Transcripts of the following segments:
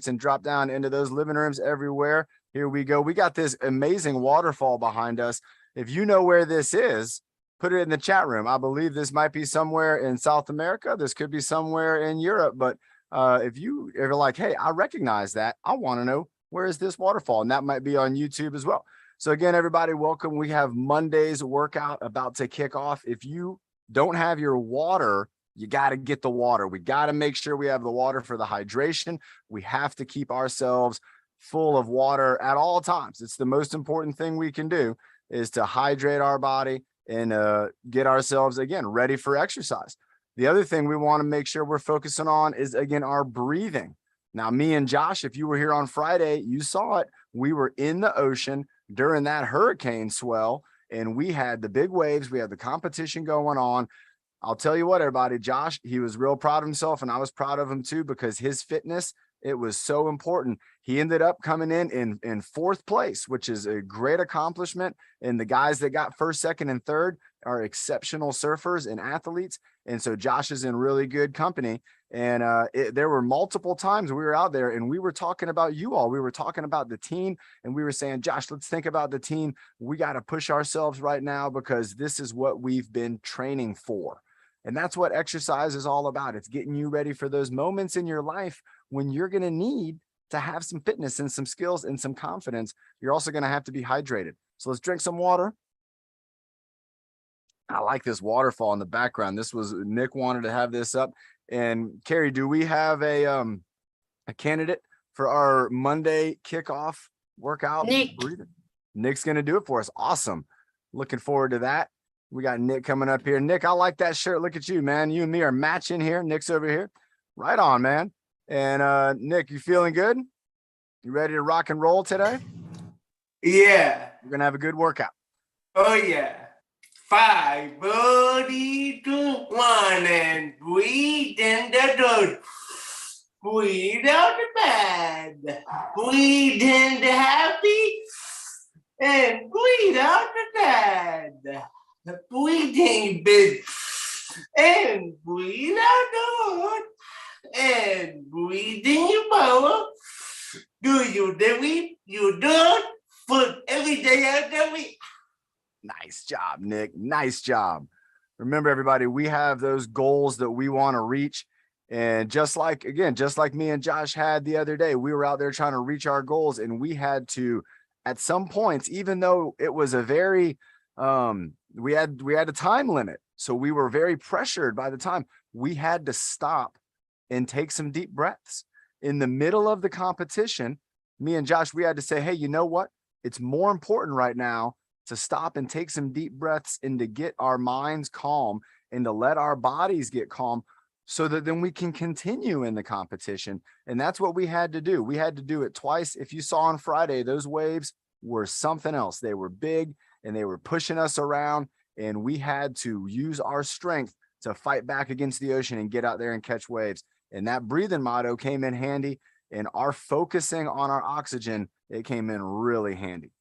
and drop down into those living rooms everywhere. Here we go. We got this amazing waterfall behind us. If you know where this is, put it in the chat room. I believe this might be somewhere in South America. This could be somewhere in Europe. But if you ever like, hey, I recognize that, I want to know, where is this waterfall? And that might be on YouTube as well. So again, everybody, welcome. We have Monday's workout about to kick off. If you don't have your water, you got to get the water. We got to make sure we have the water for the hydration. We have to keep ourselves full of water at all times. It's the most important thing we can do, is to hydrate our body and get ourselves, again, ready for exercise. The other thing we want to make sure we're focusing on is, again, our breathing. Now, me and Josh, if you were here on Friday, you saw it. We were in the ocean during that hurricane swell, and we had the big waves. We had the competition going on. I'll tell you what, everybody, Josh, he was real proud of himself, and I was proud of him too, because his fitness, it was so important. He ended up coming in fourth place, which is a great accomplishment. And the guys that got first, second, and third are exceptional surfers and athletes. And so Josh is in really good company. And there were multiple times we were out there and we were talking about you all. We were talking about the team, and we were saying, Josh, let's think about the team. We got to push ourselves right now, because this is what we've been training for. And that's what exercise is all about. It's getting you ready for those moments in your life when you're going to need to have some fitness and some skills and some confidence. You're also going to have to be hydrated. So let's drink some water. I like this waterfall in the background. This was, Nick wanted to have this up. And Carrie, do we have a candidate for our Monday kickoff workout? Nick. Nick's going to do it for us. Awesome. Looking forward to that. We got Nick coming up here. Nick, I like that shirt. Look at you, man. You and me are matching here. Nick's over here. Right on, man. And Nick, you feeling good? You ready to rock and roll today? Yeah. We're going to have a good workout. Oh, yeah. 5, 4, 3, 2, 1, and breathe in the dirt. Breathe out the bad. Breathe in the happy. And breathe out the bad. Breathing big. And breathe out the heart. And breathing your power. Do you do it? You do it for every day out the week. Nice job, Nick. Nice job. Remember, everybody, we have those goals that we want to reach. And just like me and Josh had the other day, we were out there trying to reach our goals, and we had to, at some points, even though it was a very, we had a time limit. So we were very pressured by the time. We had to stop and take some deep breaths. In the middle of the competition, me and Josh, we had to say, hey, you know what? It's more important right now to stop and take some deep breaths and to get our minds calm and to let our bodies get calm, so that then we can continue in the competition. And that's what we had to do. We had to do it twice. If you saw on Friday, those waves were something else. They were big and they were pushing us around, and we had to use our strength to fight back against the ocean and get out there and catch waves. And that breathing motto came in handy, and our focusing on our oxygen, it came in really handy.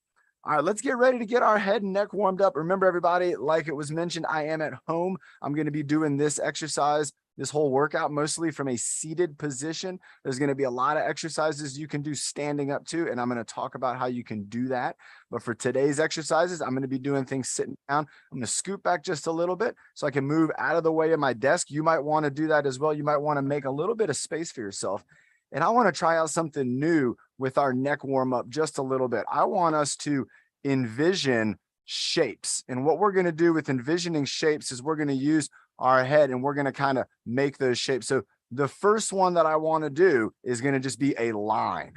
All right, let's get ready to get our head and neck warmed up. Remember, everybody, like it was mentioned, I am at home. I'm going to be doing this exercise, this whole workout, mostly from a seated position. There's going to be a lot of exercises you can do standing up too, and I'm going to talk about how you can do that. But for today's exercises, I'm going to be doing things sitting down. I'm going to scoot back just a little bit so I can move out of the way of my desk. You might want to do that as well. You might want to make a little bit of space for yourself. And I want to try out something new with our neck warm up just a little bit. I want us to envision shapes. And what we're going to do with envisioning shapes is we're going to use our head and we're going to kind of make those shapes. So the first one that I want to do is going to just be a line,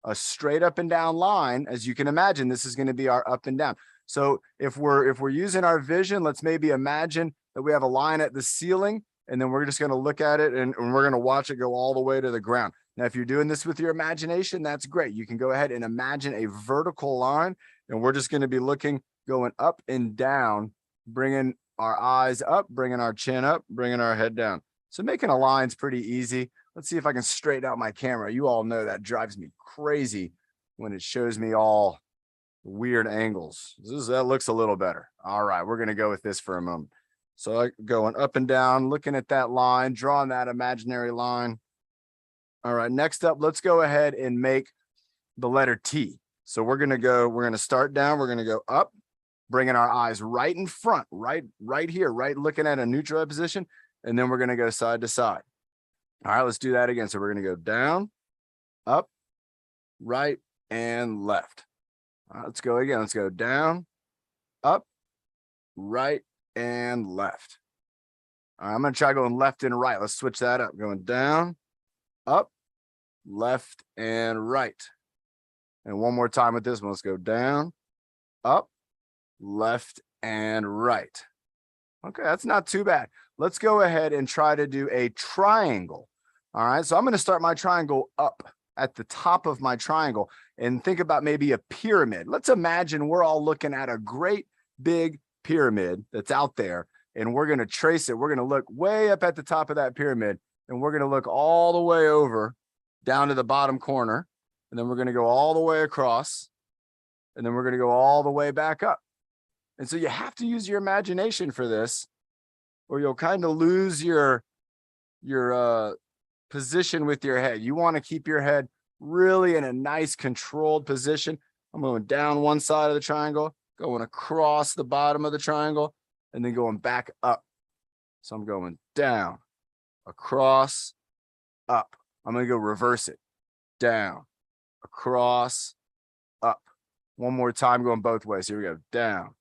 a straight up and down line. As you can imagine, this is going to be our up and down. So if we're using our vision, let's maybe imagine that we have a line at the ceiling, and then we're just going to look at it and we're going to watch it go all the way to the ground. Now, if you're doing this with your imagination, that's great. You can go ahead and imagine a vertical line, and we're just going to be looking, going up and down, bringing our eyes up, bringing our chin up, bringing our head down. So making a line is pretty easy. Let's see if I can straighten out my camera. You all know that drives me crazy when it shows me all weird angles. That looks a little better. All right, we're going to go with this for a moment. So going up and down, looking at that line, drawing that imaginary line. All right, next up, let's go ahead and make the letter T. So we're gonna start down, we're gonna go up, bringing our eyes right in front, right here, right looking at a neutral position, and then we're gonna go side to side. All right, let's do that again. So we're gonna go down, up, right, and left. All right, let's go again. Let's go down, up, right, and left. All right, I'm gonna try going left and right. Let's switch that up. Going down, up, left, and right. And one more time with this one. Let's go down, up, left, and right. Okay, that's not too bad. Let's go ahead and try to do a triangle. All right, so I'm going to start my triangle up at the top of my triangle and think about maybe a pyramid. Let's imagine we're all looking at a great big pyramid that's out there, and we're going to trace it. We're going to look way up at the top of that pyramid, and we're going to look all the way over down to the bottom corner. And then we're going to go all the way across, and then we're going to go all the way back up. And so you have to use your imagination for this, or you'll kind of lose your position with your head. You want to keep your head really in a nice controlled position. I'm going down one side of the triangle, going across the bottom of the triangle, and then going back up. So I'm going down, across, up. I'm going to go reverse it, down, across, up. One more time, going both ways. Here we go. Down,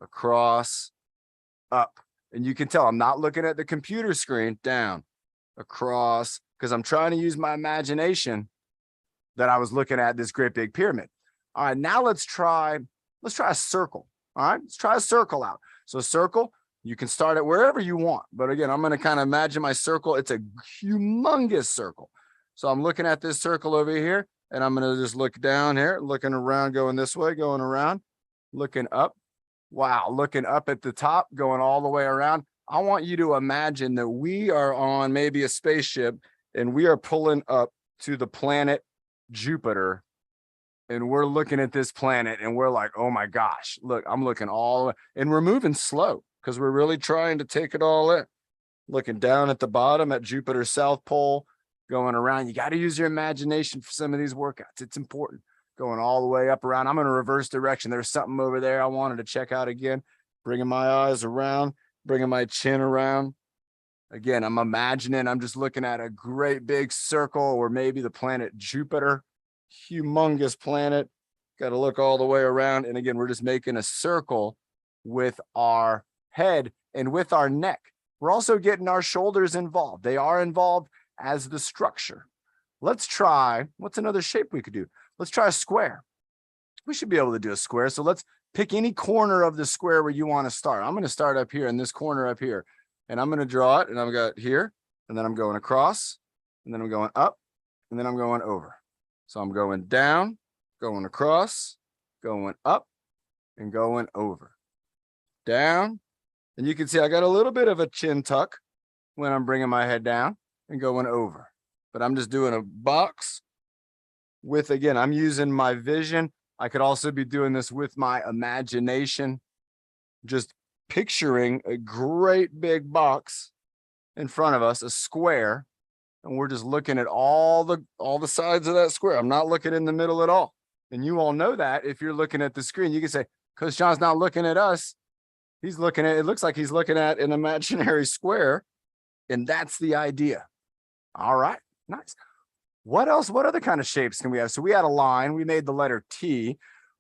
across, up. And you can tell I'm not looking at the computer screen. Down, across, because I'm trying to use my imagination that I was looking at this great big pyramid. All right, now let's try a circle. All right, let's try a circle out. So circle, you can start it wherever you want. But again, I'm going to kind of imagine my circle. It's a humongous circle. So I'm looking at this circle over here. And I'm going to just look down here, looking around, going this way, going around, looking up. Wow, looking up at the top, going all the way around. I want you to imagine that we are on maybe a spaceship and we are pulling up to the planet Jupiter. And we're looking at this planet and we're like, oh my gosh, look, I'm looking all the way. And we're moving slow because we're really trying to take it all in. Looking down at the bottom at Jupiter's South Pole. Going around, you got to use your imagination for some of these workouts. It's important. Going all the way up around. I'm going to reverse direction. There's something over there I wanted to check out again. Bringing my eyes around, bringing my chin around. Again, I'm imagining I'm just looking at a great big circle, or maybe the planet Jupiter, humongous planet. Got to look all the way around. And again, we're just making a circle with our head and with our neck. We're also getting our shoulders involved. They are involved as the structure. Let's try, what's another shape we could do? Let's try a square. We should be able to do a square. So let's pick any corner of the square where you want to start. I'm going to start up here in this corner up here, and I'm going to draw it, and I've got here, and then I'm going across, and then I'm going up, and then I'm going over. So I'm going down, going across, going up, and going over. Down, and you can see I got a little bit of a chin tuck when I'm bringing my head down and going over, but I'm just doing a box with, again, I'm using my vision. I could also be doing this with my imagination, just picturing a great big box in front of us, a square, and we're just looking at all the sides of that square. I'm not looking in the middle at all. And you all know that if you're looking at the screen, you can say, Coach John's not looking at us. He's looking at, it looks like he's looking at an imaginary square, and that's the idea. All right, nice. What else? What other kind of shapes can we have? So we had a line, we made the letter T,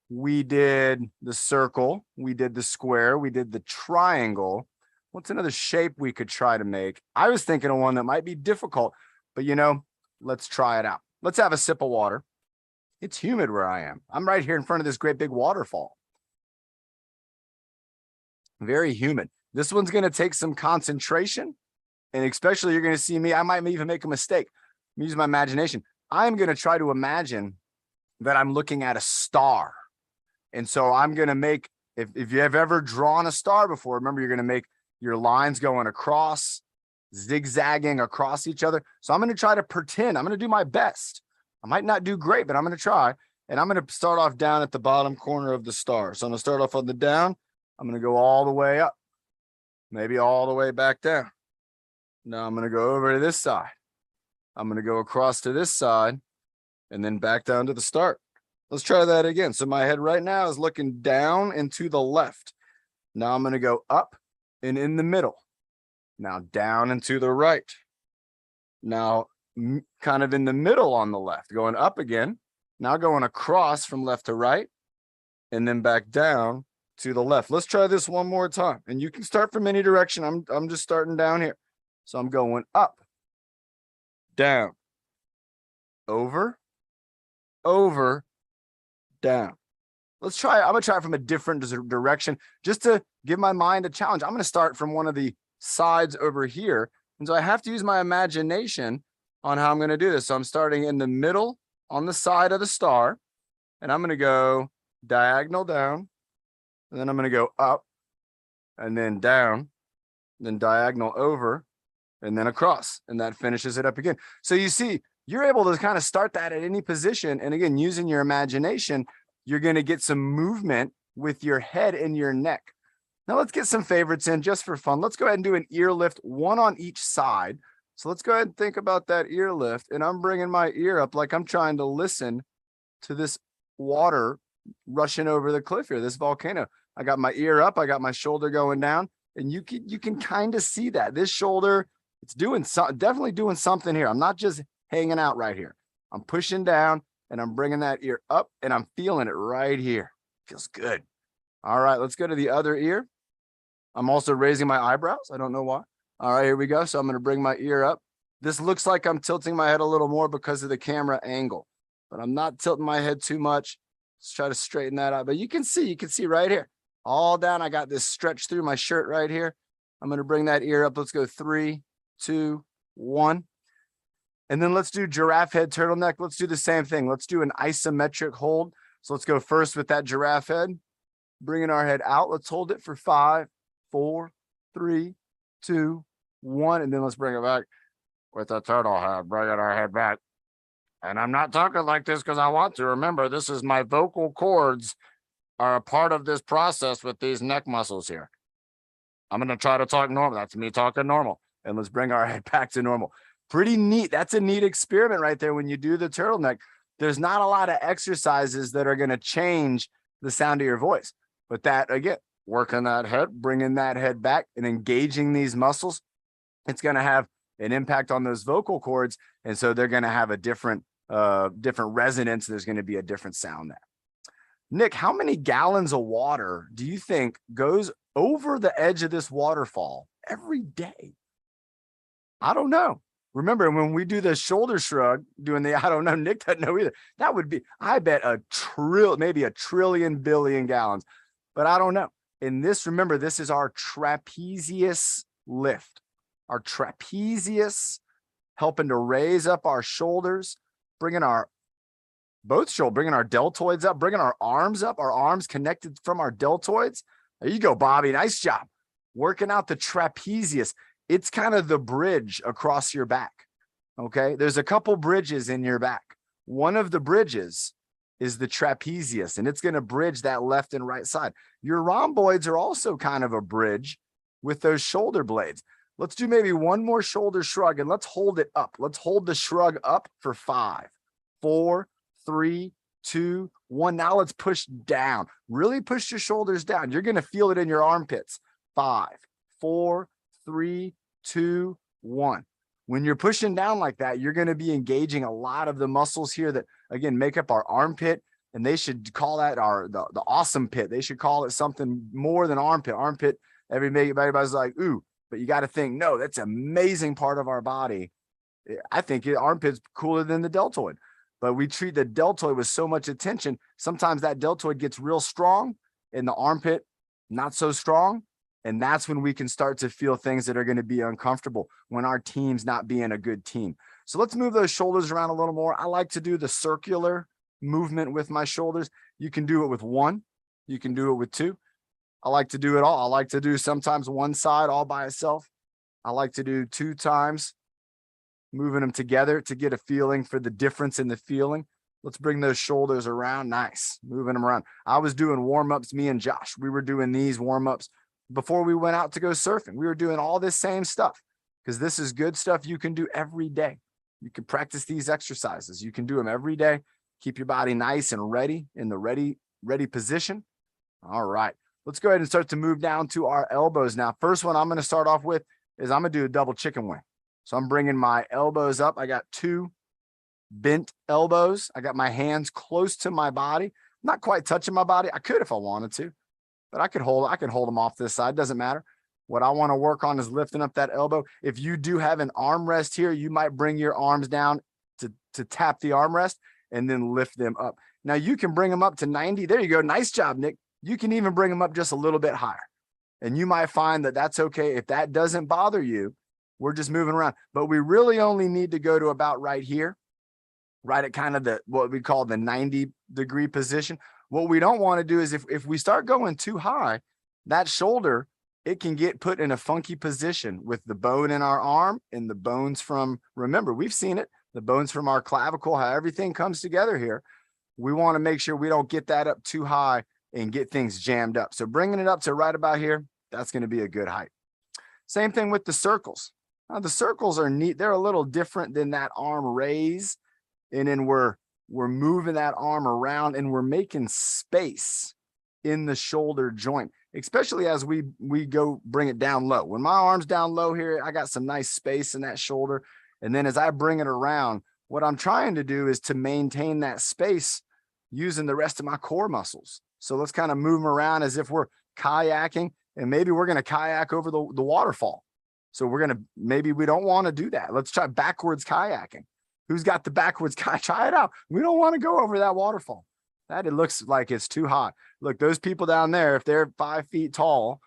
we did the circle, we did the square, we did the triangle. What's another shape we could try to make? I was thinking of one that might be difficult, but let's try it out. Let's have a sip of water. It's humid where I am. I'm right here in front of this great big waterfall. Very humid. This one's going to take some concentration. And especially you're going to see me, I might even make a mistake. I'm using my imagination. I'm going to try to imagine that I'm looking at a star. And so I'm going to make, if you have ever drawn a star before, remember you're going to make your lines going across, zigzagging across each other. So I'm going to try to pretend, I'm going to do my best. I might not do great, but I'm going to try. And I'm going to start off down at the bottom corner of the star. So I'm going to start off on the down. I'm going to go all the way up, maybe all the way back down. Now I'm going to go over to this side. I'm going to go across to this side and then back down to the start. Let's try that again. So my head right now is looking down and to the left. Now I'm going to go up and in the middle. Now down and to the right. Now kind of in the middle on the left, going up again. Now going across from left to right and then back down to the left. Let's try this one more time. And you can start from any direction. I'm just starting down here. So I'm going up, down, over, over, down. Let's try. I'm going to try it from a different direction just to give my mind a challenge. I'm going to start from one of the sides over here. And so I have to use my imagination on how I'm going to do this. So I'm starting in the middle on the side of the star, and I'm going to go diagonal down, and then I'm going to go up and then down, then diagonal over, and then across, and that finishes it up again. So you see, you're able to kind of start that at any position. And again, using your imagination, you're going to get some movement with your head and your neck. Now let's get some favorites in just for fun. Let's go ahead and do an ear lift, one on each side. So let's go ahead and think about that ear lift. And I'm bringing my ear up like I'm trying to listen to this water rushing over the cliff here, this volcano. I got my ear up, I got my shoulder going down, and you can kind of see that this shoulder, it's doing something, definitely doing something here. I'm not just hanging out right here. I'm pushing down and I'm bringing that ear up and I'm feeling it right here. Feels good. All right, let's go to the other ear. I'm also raising my eyebrows. I don't know why. All right, here we go. So I'm going to bring my ear up. This looks like I'm tilting my head a little more because of the camera angle, but I'm not tilting my head too much. Let's try to straighten that out. But you can see right here, all down. I got this stretch through my shirt right here. I'm going to bring that ear up. Let's go 3, 2, 1. And then let's do giraffe head, turtleneck. Let's do the same thing. Let's do an isometric hold. So let's go first with that giraffe head, bringing our head out. Let's hold it for 5, 4, 3, 2, 1. And then let's bring it back with the turtle head, bringing our head back. And I'm not talking like this because I want to. Remember, this is my vocal cords are a part of this process with these neck muscles here. I'm going to try to talk normal. That's me talking normal. And let's bring our head back to normal. Pretty neat. That's a neat experiment right there when you do the turtleneck. There's not a lot of exercises that are going to change the sound of your voice. But that, again, working that head, bringing that head back and engaging these muscles, it's going to have an impact on those vocal cords. And so they're going to have a different resonance. There's going to be a different sound there. Nick, how many gallons of water do you think goes over the edge of this waterfall every day? I don't know. Remember when we do the shoulder shrug, doing the, I don't know, Nick doesn't know either. That would be, I bet maybe a trillion billion gallons, but I don't know. And this, remember, this is our trapezius lift. Our trapezius helping to raise up our shoulders, bringing our deltoids up, bringing our arms up, our arms connected from our deltoids. There you go, Bobby. Nice job. Working out the trapezius. It's kind of the bridge across your back. Okay. There's a couple bridges in your back. One of the bridges is the trapezius, and it's going to bridge that left and right side. Your rhomboids are also kind of a bridge with those shoulder blades. Let's do maybe one more shoulder shrug and let's hold it up. Let's hold the shrug up for 5, 4, 3, 2, 1. Now let's push down. Really push your shoulders down. You're going to feel it in your armpits. 5, 4, 3, 2, 1. When you're pushing down like that, you're going to be engaging a lot of the muscles here that, again, make up our armpit. And they should call that the awesome pit. They should call it something more than armpit. Armpit, everybody's like, ooh, but you got to think, no, that's an amazing part of our body. I think armpit's cooler than the deltoid. But we treat the deltoid with so much attention. Sometimes that deltoid gets real strong and the armpit not so strong. And that's when we can start to feel things that are going to be uncomfortable when our team's not being a good team. So let's move those shoulders around a little more. I like to do the circular movement with my shoulders. You can do it with 1. You can do it with 2. I like to do it all. I like to do sometimes one side all by itself. I like to do 2 times, moving them together to get a feeling for the difference in the feeling. Let's bring those shoulders around. Nice. Moving them around. I was doing warm-ups, me and Josh. We were doing these warm-ups before we went out to go surfing. We were doing all this same stuff because this is good stuff you can do every day. You can practice these exercises. You can do them every day. Keep your body nice and ready in the ready position. All right, let's go ahead and start to move down to our elbows now. First one I'm going to start off with is I'm going to do a double chicken wing. So I'm bringing my elbows up. I got 2 bent elbows. I got my hands close to my body, not quite touching my body. I could if I wanted to, but I can hold them off this side. Doesn't matter. What I want to work on is lifting up that elbow. If you do have an armrest here, you might bring your arms down to tap the armrest and then lift them up. Now you can bring them up to 90. There you go. Nice job, Nick. You can even bring them up just a little bit higher. And you might find that that's okay. If that doesn't bother you, we're just moving around. But we really only need to go to about right here, right at kind of what we call the 90-degree position. What we don't want to do is if we start going too high, that shoulder, it can get put in a funky position with the bone in our arm and the bones from, remember, we've seen it, the bones from our clavicle, how everything comes together here. We want to make sure we don't get that up too high and get things jammed up. So bringing it up to right about here, that's going to be a good height. Same thing with the circles. Now the circles are neat. They're a little different than that arm raise. And then we're moving that arm around and we're making space in the shoulder joint, especially as we go bring it down low. When my arm's down low here, I got some nice space in that shoulder. And then as I bring it around, what I'm trying to do is to maintain that space using the rest of my core muscles. So let's kind of move them around as if we're kayaking, and maybe we're going to kayak over the waterfall. So maybe we don't want to do that. Let's try backwards kayaking. Who's got the backwards kayak? Try it out. We don't want to go over that waterfall. It looks like it's too hot. Look, those people down there, if they're 5 feet tall,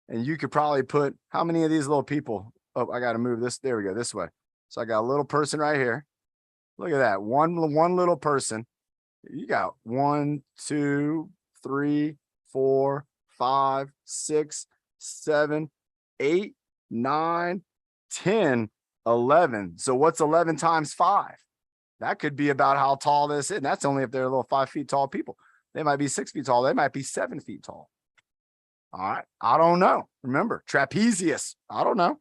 and you could probably put, how many of these little people? Oh, I got to move this. There we go, this way. So I got a little person right here. Look at that. One little person. You got 1, 2, 3, 4, 5, 6, 7, 8, 9, 10, 11. So what's 11 times 5? That could be about how tall this is. And that's only if they're little 5 feet tall people. They might be 6 feet tall. They might be 7 feet tall. All right. I don't know. Remember, trapezius. I don't know.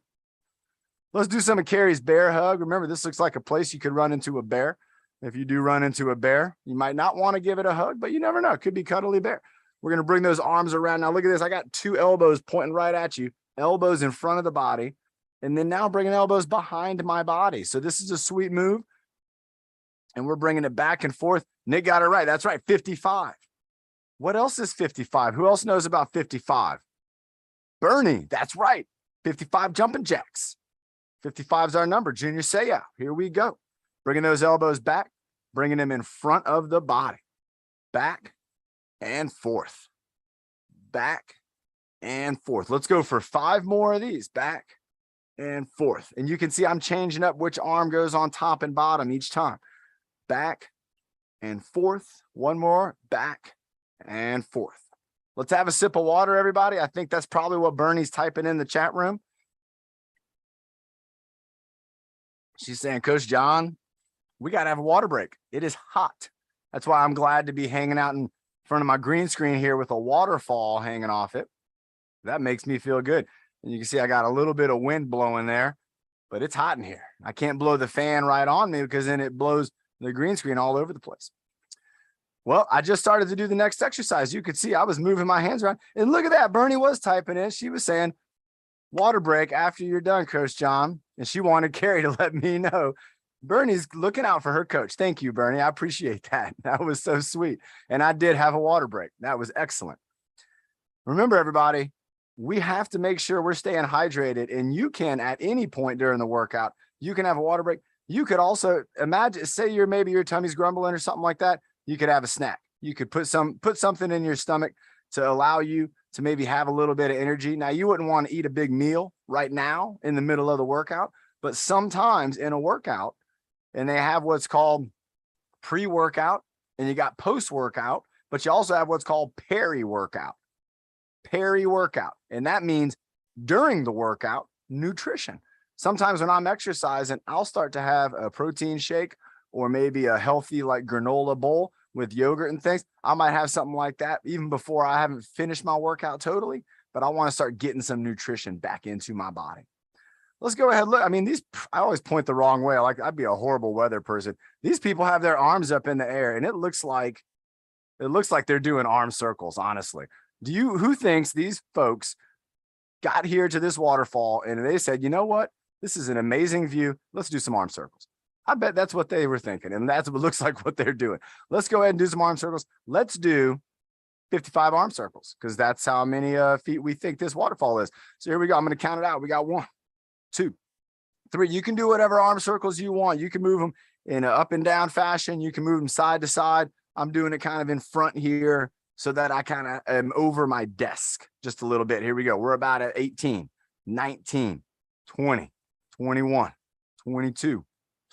Let's do some of Carrie's bear hug. Remember, this looks like a place you could run into a bear. If you do run into a bear, you might not want to give it a hug, but you never know. It could be cuddly bear. We're going to bring those arms around. Now look at this. I got 2 elbows pointing right at you, elbows in front of the body. And then now bringing elbows behind my body. So this is a sweet move. And we're bringing it back and forth. Nick got it right. That's right. 55. What else is 55? Who else knows about 55? Bernie. That's right. 55 jumping jacks. 55 is our number. Junior Seau. Here we go. Bringing those elbows back, bringing them in front of the body. Back and forth. Back and forth. Let's go for 5 more of these. Back and forth. And you can see I'm changing up which arm goes on top and bottom each time. Back and forth. 1 more. Back and forth. Let's have a sip of water, everybody. I think that's probably what Bernie's typing in the chat room. She's saying, Coach John, we got to have a water break. It is hot. That's why I'm glad to be hanging out in front of my green screen here with a waterfall hanging off it. That makes me feel good. And you can see I got a little bit of wind blowing there, but it's hot in here. I can't blow the fan right on me because then it blows the green screen all over the place. Well, I just started to do the next exercise. You could see I was moving my hands around. And look at that. Bernie was typing in. She was saying, water break after you're done, Coach John. And she wanted Carrie to let me know. Bernie's looking out for her coach. Thank you, Bernie. I appreciate that. That was so sweet. And I did have a water break. That was excellent. Remember, everybody, we have to make sure we're staying hydrated. And you can, at any point during the workout, you can have a water break. You could also imagine, say maybe your tummy's grumbling or something like that. You could have a snack. You could put something in your stomach to allow you to maybe have a little bit of energy. Now, you wouldn't want to eat a big meal right now in the middle of the workout, but sometimes in a workout, and they have what's called pre-workout and you got post-workout, but you also have what's called peri-workout. Peri-workout. And that means during the workout, nutrition. Sometimes when I'm exercising, I'll start to have a protein shake or maybe a healthy like granola bowl with yogurt and things. I might have something like that even before I haven't finished my workout totally, but I want to start getting some nutrition back into my body. Let's go ahead. Look, I mean, I always point the wrong way. Like I'd be a horrible weather person. These people have their arms up in the air and it looks like they're doing arm circles, honestly. Who thinks these folks got here to this waterfall and they said, you know what? This is an amazing view. Let's do some arm circles. I bet that's what they were thinking. And that's what looks like what they're doing. Let's go ahead and do some arm circles. Let's do 55 arm circles because that's how many feet we think this waterfall is. So here we go. I'm going to count it out. We got 1, 2, 3. You can do whatever arm circles you want. You can move them in an up and down fashion. You can move them side to side. I'm doing it kind of in front here so that I kind of am over my desk just a little bit. Here we go. We're about at 18, 19, 20, 21, 22,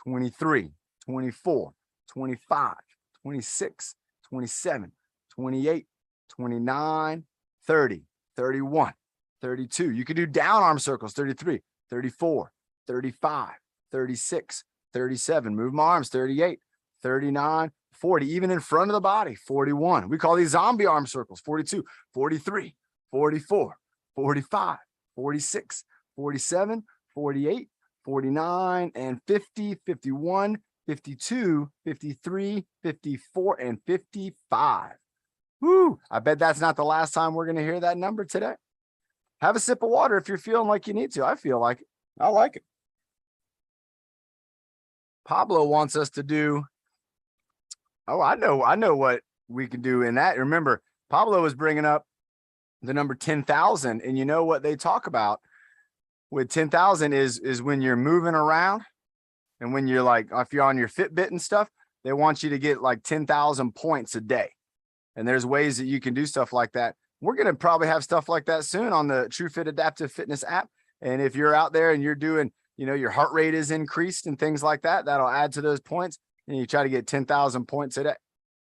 23, 24, 25, 26, 27, 28, 29, 30, 31, 32. You can do down arm circles, 33, 34, 35, 36, 37. Move my arms, 38, 39, 40, even in front of the body, 41. We call these zombie arm circles, 42, 43, 44, 45, 46, 47, 48, 49, and 50, 51, 52, 53, 54, and 55. Woo! I bet that's not the last time we're going to hear that number today. Have a sip of water if you're feeling like you need to. I feel like it. I like it. Pablo wants us to do. Oh, I know what we can do in that. Remember, Pablo was bringing up the number 10,000, and you know what they talk about with 10,000 is when you're moving around and when you're like, if you're on your Fitbit and stuff, they want you to get like 10,000 points a day. And there's ways that you can do stuff like that. We're going to probably have stuff like that soon on the TrueFit Adaptive Fitness app. And if you're out there and you're doing, your heart rate is increased and things like that, that'll add to those points. And you try to get 10,000 points a day,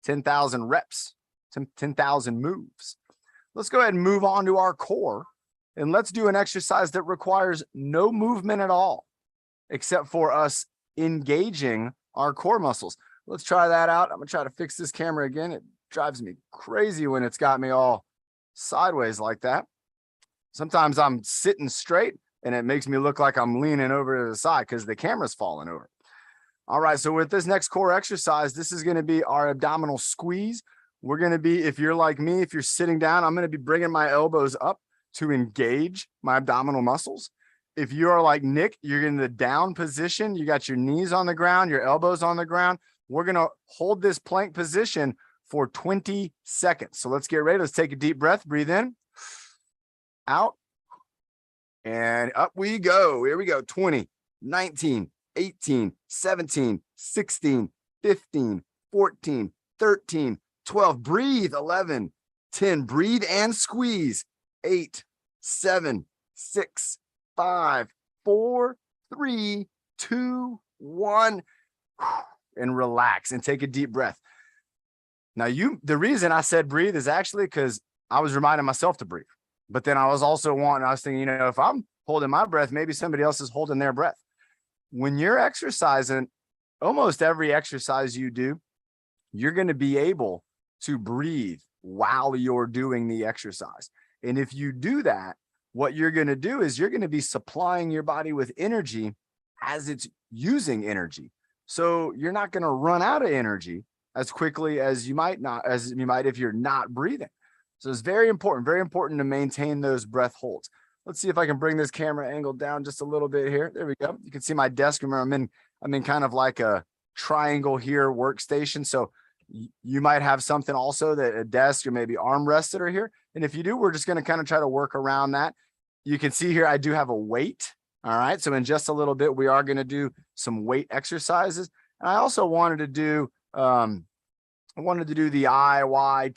10,000 reps, 10,000 moves. Let's go ahead and move on to our core. And let's do an exercise that requires no movement at all, except for us engaging our core muscles. Let's try that out. I'm going to try to fix this camera again. It drives me crazy when it's got me all sideways like that. Sometimes I'm sitting straight and it makes me look like I'm leaning over to the side because the camera's falling over. All right, so with this next core exercise, this is going to be our abdominal squeeze. We're going to be, if you're like me, if you're sitting down, I'm going to be bringing my elbows up to engage my abdominal muscles. If you are like Nick, you're in the down position. You got your knees on the ground, your elbows on the ground. We're going to hold this plank position for 20 seconds. So let's get ready. Let's take a deep breath. Breathe in, out, and up we go. Here we go. 20, 19, 18, 17, 16, 15, 14, 13, 12. Breathe. 11, 10. Breathe and squeeze. 8, 7, 6, 5, 4, 3, 2, 1. And relax and take a deep breath. Now, the reason I said breathe is actually because I was reminding myself to breathe. But then I was thinking, if I'm holding my breath, maybe somebody else is holding their breath. When you're exercising, almost every exercise you do, you're going to be able to breathe while you're doing the exercise. And if you do that, what you're going to do is you're going to be supplying your body with energy as it's using energy. So you're not going to run out of energy as quickly as you might if you're not breathing. So it's very important to maintain those breath holds. Let's see if I can bring this camera angle down just a little bit here. There we go. You can see my desk. Remember, I'm in kind of like a triangle here workstation. So you might have something also that a desk or maybe armrests that are here. And if you do, we're just going to kind of try to work around that. You can see here, I do have a weight. All right. So in just a little bit, we are going to do some weight exercises. And I also wanted to do, the IYTWMX.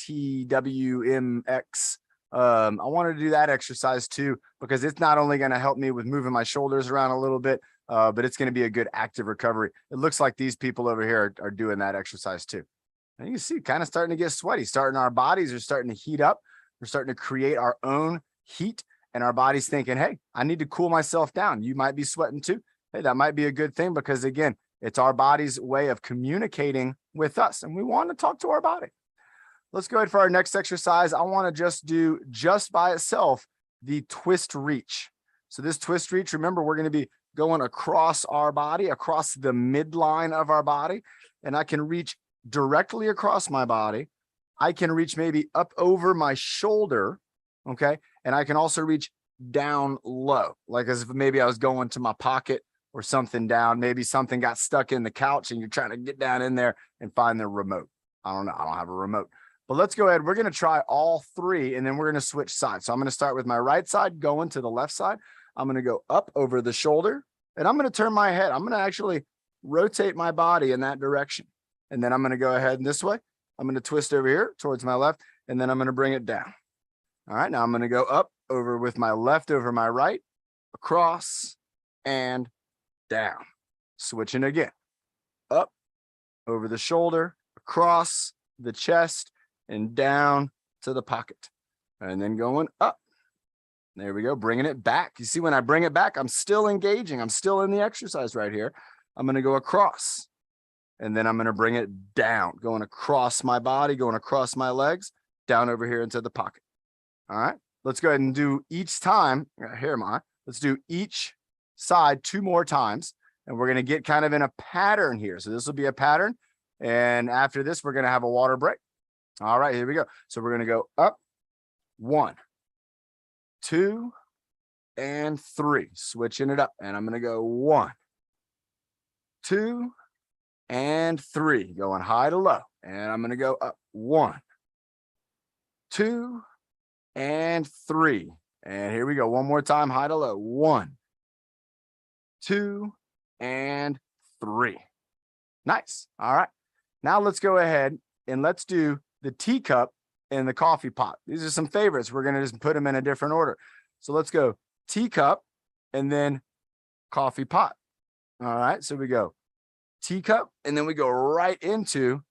I wanted to do that exercise too, because it's not only going to help me with moving my shoulders around a little bit, but it's going to be a good active recovery. It looks like these people over here are doing that exercise too. And you can see kind of starting to get sweaty, our bodies are starting to heat up. We're starting to create our own heat and our body's thinking, hey, I need to cool myself down. You might be sweating too. Hey, that might be a good thing because again, it's our body's way of communicating with us and we want to talk to our body. Let's go ahead for our next exercise. I want to just do by itself, the twist reach. So this twist reach, remember, we're going to be going across our body, across the midline of our body. And I can reach directly across my body. I can reach maybe up over my shoulder. Okay. And I can also reach down low, like as if maybe I was going to my pocket or something down. Maybe something got stuck in the couch and you're trying to get down in there and find the remote. I don't know. I don't have a remote. But let's go ahead. We're going to try all three, and then we're going to switch sides. So I'm going to start with my right side going to the left side. I'm going to go up over the shoulder, and I'm going to turn my head. I'm going to actually rotate my body in that direction. And then I'm going to go ahead this way. I'm going to twist over here towards my left, and then I'm going to bring it down. All right, now I'm going to go up over with my left over my right, across and down. Switching again. Up over the shoulder, across the chest, and down to the pocket. And then going up. There we go, bringing it back. You see, when I bring it back, I'm still engaging. I'm still in the exercise right here. I'm going to go across, and then I'm going to bring it down, going across my body, going across my legs, down over here into the pocket. All right, let's go ahead and do each time. Here am I. Let's do each side 2 more times, and we're going to get kind of in a pattern here. So this will be a pattern, and after this, we're going to have a water break. All right, here we go. So we're going to go up, 1, 2, and 3, switching it up. And I'm going to go 1, 2, and 3, going high to low. And I'm going to go up 1, 2, and 3. And here we go. One more time, high to low. 1, 2, and 3. Nice. All right. Now let's go ahead and let's do the teacup and the coffee pot. These are some favorites. We're going to just put them in a different order. So let's go teacup and then coffee pot. All right. So we go teacup and then we go right into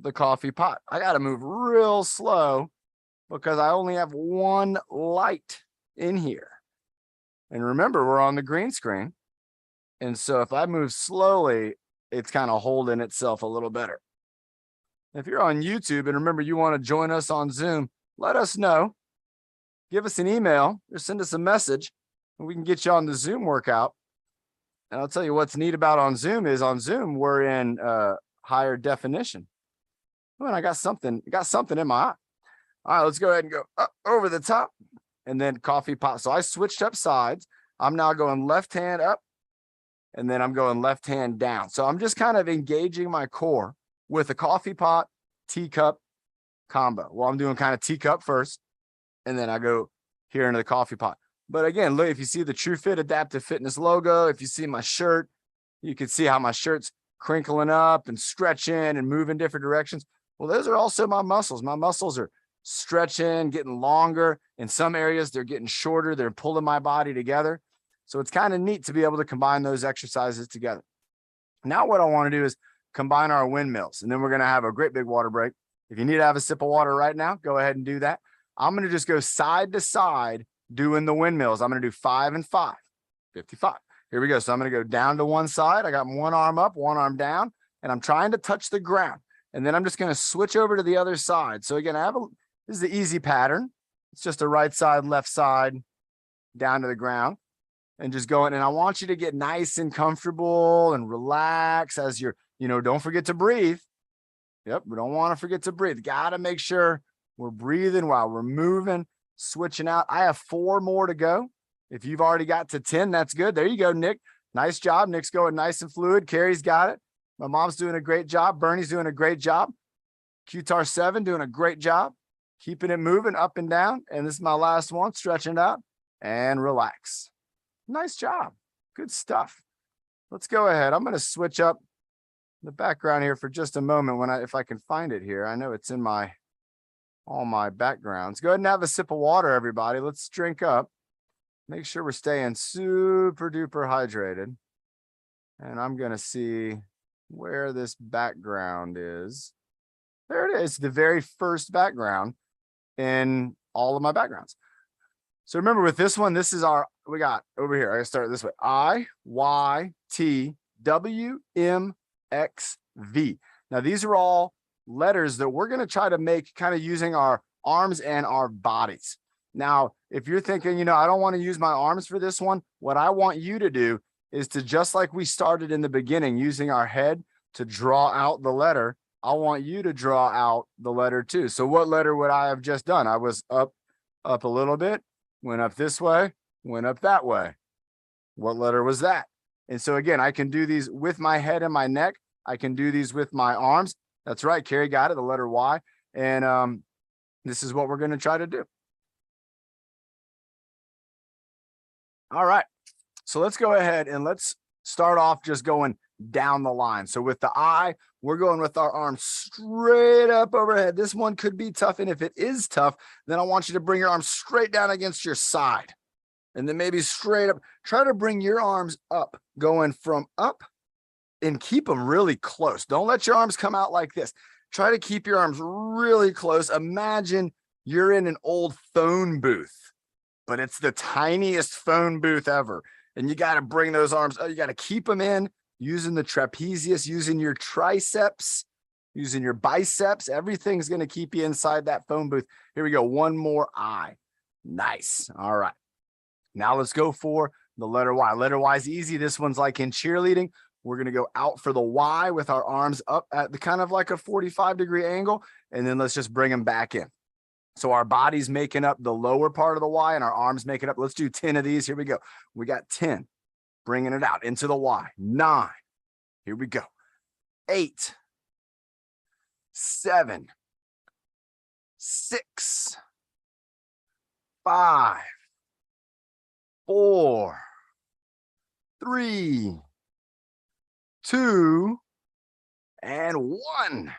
the coffee pot. I got to move real slow because I only have 1 light in here. And remember, we're on the green screen. And so if I move slowly, it's kind of holding itself a little better. If you're on YouTube and remember you want to join us on Zoom, let us know. Give us an email or send us a message and we can get you on the Zoom workout. And I'll tell you what's neat about on Zoom is on Zoom, we're in higher definition. Oh, and I got something in my eye. All right, let's go ahead and go up over the top and then coffee pot. So I switched up sides. I'm now going left hand up and then I'm going left hand down. So I'm just kind of engaging my core with a coffee pot, teacup combo. Well, I'm doing kind of teacup first, and then I go here into the coffee pot. But again, look, if you see the True Fit Adaptive Fitness logo, if you see my shirt, you can see how my shirt's crinkling up and stretching and moving different directions. Well, those are also my muscles. My muscles are stretching, getting longer. In some areas, they're getting shorter. They're pulling my body together. So it's kind of neat to be able to combine those exercises together. Now what I want to do is combine our windmills, and then we're going to have a great big water break. If you need to have a sip of water right now, go ahead and do that. I'm going to just go side to side doing the windmills. I'm going to do 5 and 5, 55. Here we go. So I'm going to go down to one side. I got one arm up, one arm down, and I'm trying to touch the ground. And then I'm just going to switch over to the other side. So again, this is the easy pattern. It's just a right side, left side, down to the ground, and just going. And I want you to get nice and comfortable and relax as you're, don't forget to breathe. Yep, we don't want to forget to breathe. Got to make sure we're breathing while we're moving, switching out. I have 4 more to go. If you've already got to 10, that's good. There you go, Nick. Nice job. Nick's going nice and fluid. Carrie's got it. My mom's doing a great job. Bernie's doing a great job. QTAR 7 doing a great job. Keeping it moving up and down. And this is my last one, stretching it out and relax. Nice job. Good stuff. Let's go ahead. I'm going to switch up the background here for just a moment if I can find it here. I know it's in all my backgrounds. Go ahead and have a sip of water, everybody. Let's drink up. Make sure we're staying super duper hydrated. And I'm going to see where this background is. There it is, the very first background in all of my backgrounds. So remember with this one, we got over here. I gotta start this way. IYTWMXV. Now these are all letters that we're going to try to make kind of using our arms and our bodies. Now, if you're thinking, you know, I don't want to use my arms for this one, what I want you to do is to, just like we started in the beginning, using our head to draw out the letter, I want you to draw out the letter too. So what letter would I have just done? I was up a little bit, went up this way, went up that way. What letter was that? And so again, I can do these with my head and my neck. I can do these with my arms. That's right, Carrie got it, the letter Y. And this is what we're going to try to do. All right, so let's go ahead and let's start off just going down the line. So with the I, we're going with our arms straight up overhead. This one could be tough, and if it is tough, then I want you to bring your arms straight down against your side, and then maybe straight up. Try to bring your arms up, going from up, and keep them really close. Don't let your arms come out like this. Try to keep your arms really close. Imagine you're in an old phone booth, but it's the tiniest phone booth ever. And you got to bring those arms, you got to keep them in, using the trapezius, using your triceps, using your biceps. Everything's going to keep you inside that phone booth. Here we go. One more I. Nice. All right. Now let's go for the letter Y. Letter Y is easy. This one's like in cheerleading. We're going to go out for the Y with our arms up at the kind of like a 45-degree angle. And then let's just bring them back in. So our body's making up the lower part of the Y and our arms make it up. Let's do 10 of these. Here we go. We got 10, bringing it out into the Y. 9. Here we go. 8, 7, 6, 5, 4, 3, 2, and 1.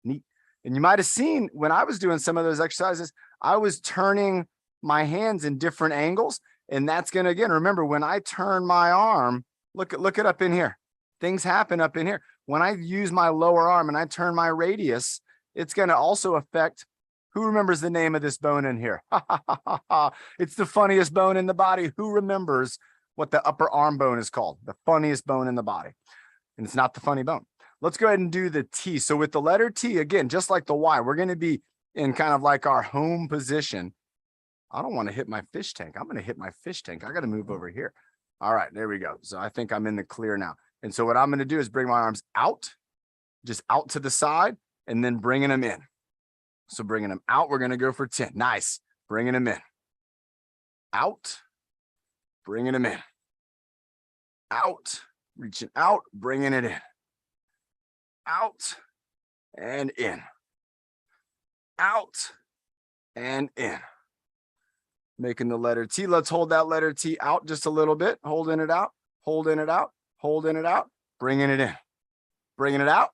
Neat. And you might have seen when I was doing some of those exercises, I was turning my hands in different angles. And that's going to, again, remember when I turn my arm, look it up in here. Things happen up in here. When I use my lower arm and I turn my radius, it's going to also affect, who remembers the name of this bone in here? It's the funniest bone in the body. Who remembers what the upper arm bone is called? The funniest bone in the body. And it's not the funny bone. Let's go ahead and do the T. So with the letter T, again, just like the Y, we're going to be in kind of like our home position. I don't want to hit my fish tank. I'm going to hit my fish tank. I got to move over here. All right, there we go. So I think I'm in the clear now. And so what I'm going to do is bring my arms out, just out to the side, and then bringing them in. So bringing them out, we're going to go for 10. Nice. Bringing them in. Out. Bringing them in. Out. Reaching out, bringing it in. Out and in. Out and in. Making the letter T. Let's hold that letter T out just a little bit. Holding it out, holding it out, holding it out, bringing it in. Bringing it out,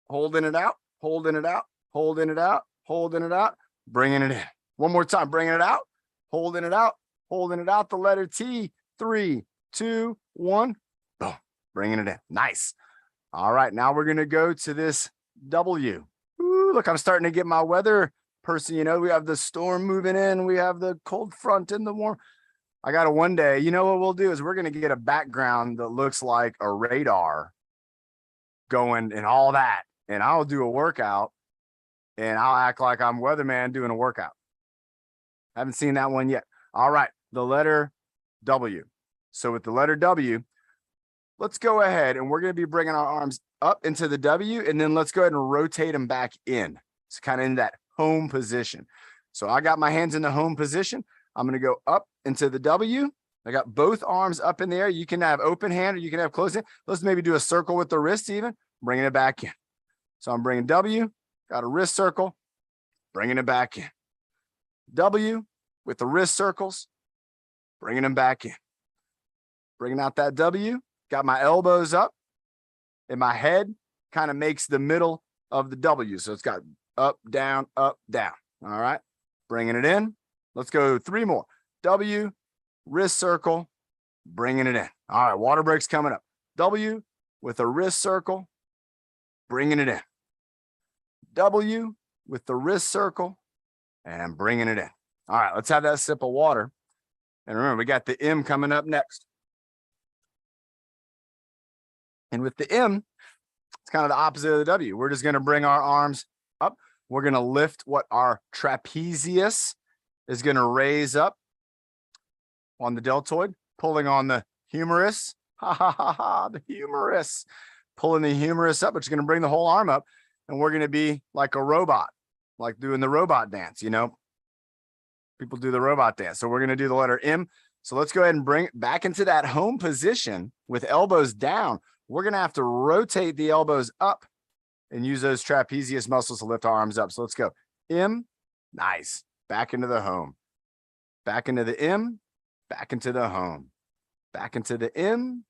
holding it out, holding it out, holding it out, holding it out, bringing it in. One more time, bringing it out, holding it out, holding it out, the letter T. 3, 2, 1, boom, bringing it in. Nice. All right, now we're going to go to this W. Ooh, look, I'm starting to get my weather person. You know, we have the storm moving in. We have the cold front and the warm. I got to one day, you know what we'll do is we're going to get a background that looks like a radar going and all that. And I'll do a workout and I'll act like I'm weatherman doing a workout. I haven't seen that one yet. All right, the letter W. So with the letter W, let's go ahead and we're going to be bringing our arms up into the W, and then let's go ahead and rotate them back in. It's kind of in that home position. So I got my hands in the home position. I'm going to go up into the W. I got both arms up in the air. You can have open hand or you can have closed hand. Let's maybe do a circle with the wrist even, bringing it back in. So I'm bringing W, got a wrist circle, bringing it back in. W with the wrist circles, bringing them back in. Bringing out that W, got my elbows up, and my head kind of makes the middle of the W. So it's got up, down, up, down. All right, bringing it in. Let's go 3 more. W, wrist circle, bringing it in. All right, water break's coming up. W with a wrist circle, bringing it in. W with the wrist circle, and bringing it in. All right, let's have that sip of water. And remember, we got the M coming up next. And with the M, it's kind of the opposite of the W. We're just going to bring our arms up. We're going to lift what our trapezius is going to raise up on the deltoid, pulling on the humerus. Ha ha ha ha, the humerus. Pulling the humerus up, which is going to bring the whole arm up. And we're going to be like a robot, like doing the robot dance, you know? People do the robot dance. So we're going to do the letter M. So let's go ahead and bring it back into that home position with elbows down. We're going to have to rotate the elbows up and use those trapezius muscles to lift our arms up. So let's go. M, nice. Back into the home. Back into the M, back into the home. Back into the M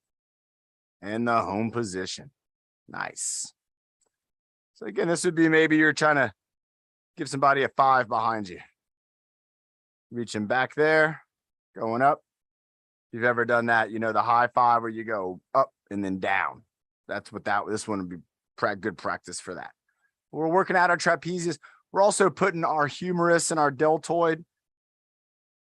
and the home position. Nice. So again, this would be maybe you're trying to give somebody a 5 behind you. Reaching back there, going up. If you've ever done that, you know, the high 5 where you go up and then down. That's what this one would be good practice for that. We're working out our trapezius. We're also putting our humerus and our deltoid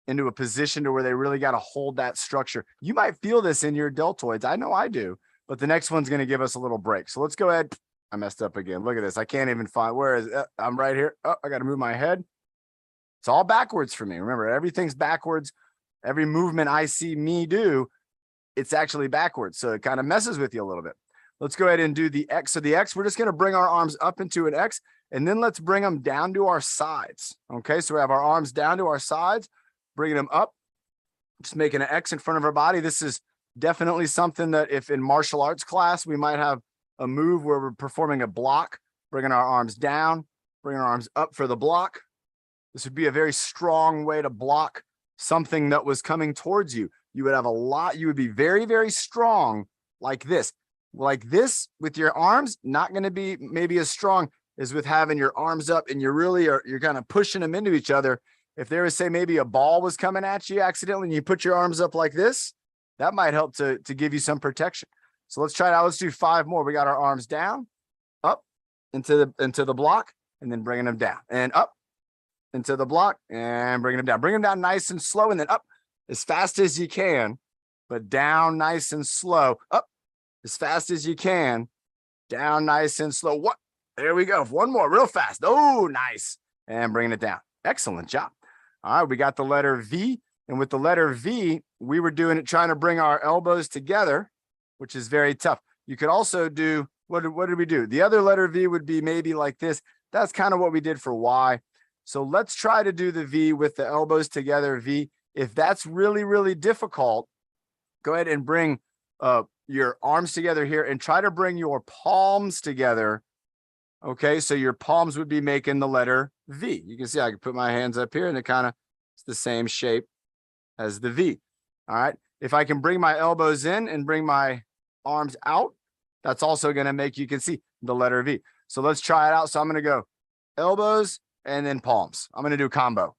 into a position to where they really got to hold that structure. You might feel this in your deltoids. I know I do, but the next one's going to give us a little break. So let's go ahead. I messed up again. Look at this. I can't even find, where is it? I'm right here. Oh, I got to move my head. It's all backwards for me. Remember, everything's backwards. Every movement I see me do, it's actually backwards. So it kind of messes with you a little bit. Let's go ahead and do the X. So the X, we're just going to bring our arms up into an X, and then let's bring them down to our sides. Okay, so we have our arms down to our sides, bringing them up, just making an X in front of our body. This is definitely something that if in martial arts class, we might have a move where we're performing a block, bringing our arms down, bringing our arms up for the block. This would be a very strong way to block something that was coming towards you. You would have a lot, you would be very, very strong like this. Like this with your arms, not going to be maybe as strong as with having your arms up and you're kind of pushing them into each other. If there was, say, maybe a ball was coming at you accidentally and you put your arms up like this, that might help to give you some protection. So let's try it out. Let's do 5 more. We got our arms down, up into the block, and then bringing them down, and up into the block and bringing them down. Bring them down nice and slow, and then up as fast as you can, but down nice and slow. Up as fast as you can, down nice and slow. What? There we go. One more real fast. Oh, nice. And bringing it down. Excellent job. All right, we got the letter V. And with the letter V, we were doing it, trying to bring our elbows together, which is very tough. You could also do, what did we do? The other letter V would be maybe like this. That's kind of what we did for Y. So let's try to do the V with the elbows together, V. If that's really, really difficult, go ahead and bring your arms together here and try to bring your palms together. Okay, so your palms would be making the letter V. You can see I can put my hands up here and it's the same shape as the V. All right. If I can bring my elbows in and bring my arms out, that's also going to make, you can see the letter V. So let's try it out. So I'm going to go elbows and then palms. I'm going to do combo.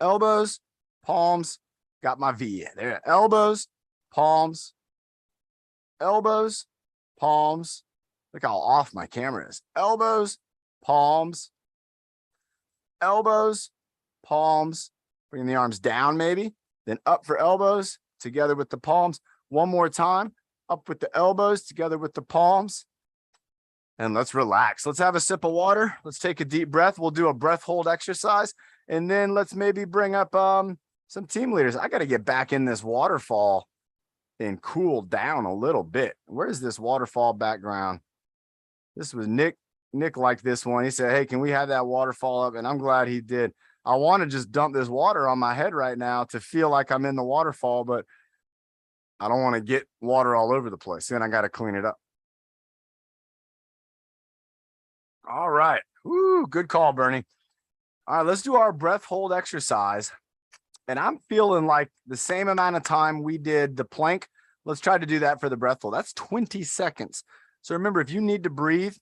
Elbows, palms, got my V in there. Elbows, palms, elbows, palms. Look how off my camera is. Elbows, palms, elbows, palms. Bring the arms down maybe, then up for elbows together with the palms. One more time, up with the elbows together with the palms. And let's relax. Let's have a sip of water. Let's take a deep breath. We'll do a breath hold exercise. And then let's maybe bring up some team leaders. I got to get back in this waterfall and cool down a little bit. Where's this waterfall background? This was Nick. Nick liked this one. He said, hey, can we have that waterfall up? And I'm glad he did. I want to just dump this water on my head right now to feel like I'm in the waterfall, but I don't want to get water all over the place. Then I got to clean it up. All right. Woo, good call, Bernie. All right, let's do our breath hold exercise. And I'm feeling like the same amount of time we did the plank. Let's try to do that for the breath hold. That's 20 seconds. So remember, if you need to breathe,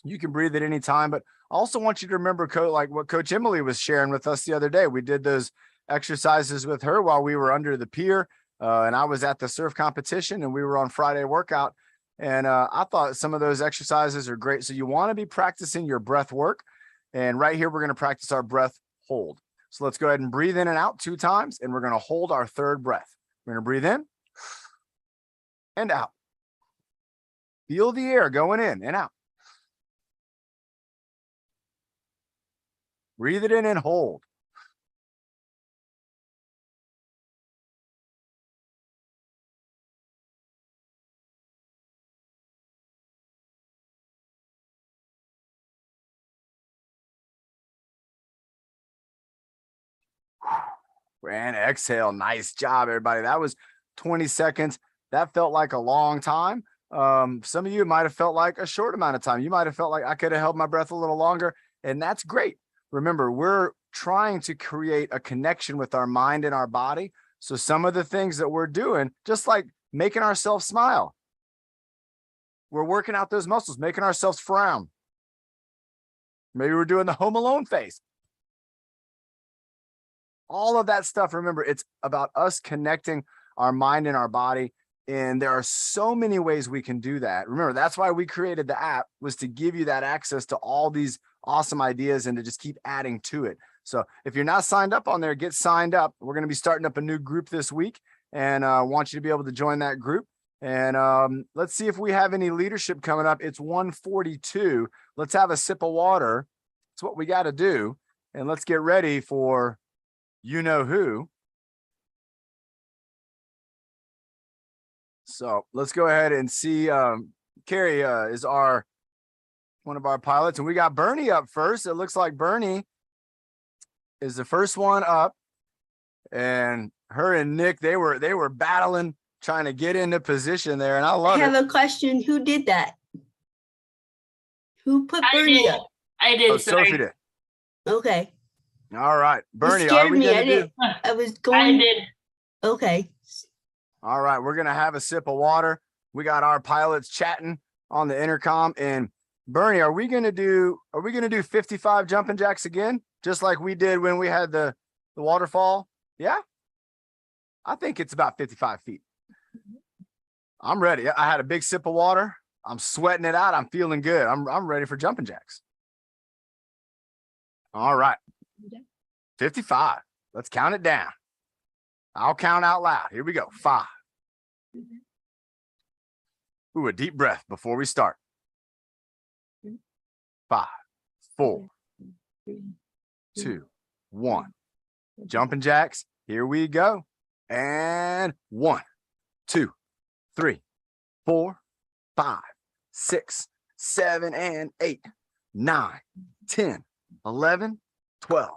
you can breathe at any time. But I also want you to remember, like what Coach Emily was sharing with us the other day. We did those exercises with her while we were under the pier. And I was at the surf competition and we were on Friday workout. And I thought some of those exercises are great. So you want to be practicing your breath work. And right here, we're going to practice our breath hold. So let's go ahead and breathe in and out 2 times. And we're going to hold our 3rd breath. We're going to breathe in and out. Feel the air going in and out. Breathe it in and hold. And exhale. Nice job, everybody. That was 20 seconds. That felt like a long time. Some of you might have felt like a short amount of time. You might have felt like I could have held my breath a little longer, and that's great. Remember, we're trying to create a connection with our mind and our body. So some of the things that we're doing, just like making ourselves smile, we're working out those muscles, making ourselves frown. Maybe we're doing the Home Alone face. All of that stuff, remember, it's about us connecting our mind and our body. And there are so many ways we can do that. Remember, that's why we created the app, was to give you that access to all these awesome ideas and to just keep adding to it. So if you're not signed up on there, get signed up. We're going to be starting up a new group this week, and I want you to be able to join that group. And let's see if we have any leadership coming up. It's 1:42. Let's have a sip of water. That's what we got to do. And let's get ready for you know who. So let's go ahead and see. Carrie is one of our pilots, and we got Bernie up first. It looks like Bernie is the first one up, and her and Nick, they were battling, trying to get into position there, and I love it. I have a question. Who did that? Who put Bernie up? I did. Oh, Sophie did. Okay. All right, Bernie, You are scared we me. gonna do? I was I going. did. Okay. All right, we're gonna have a sip of water. We got our pilots chatting on the intercom. And Bernie, are we gonna do 55 jumping jacks again, just like we did when we had the waterfall? Yeah, I think it's about 55 feet. I'm ready. I had a big sip of water. I'm sweating it out. I'm feeling good. I'm ready for jumping jacks. All right, 55. Let's count it down. I'll count out loud. Here we go. 5. Ooh, a deep breath before we start. 5, 4, 2, 1. Jumping jacks. Here we go. And 1, 2, 3, 4, 5, 6, 7, and 8, 9, 10, 11, 12,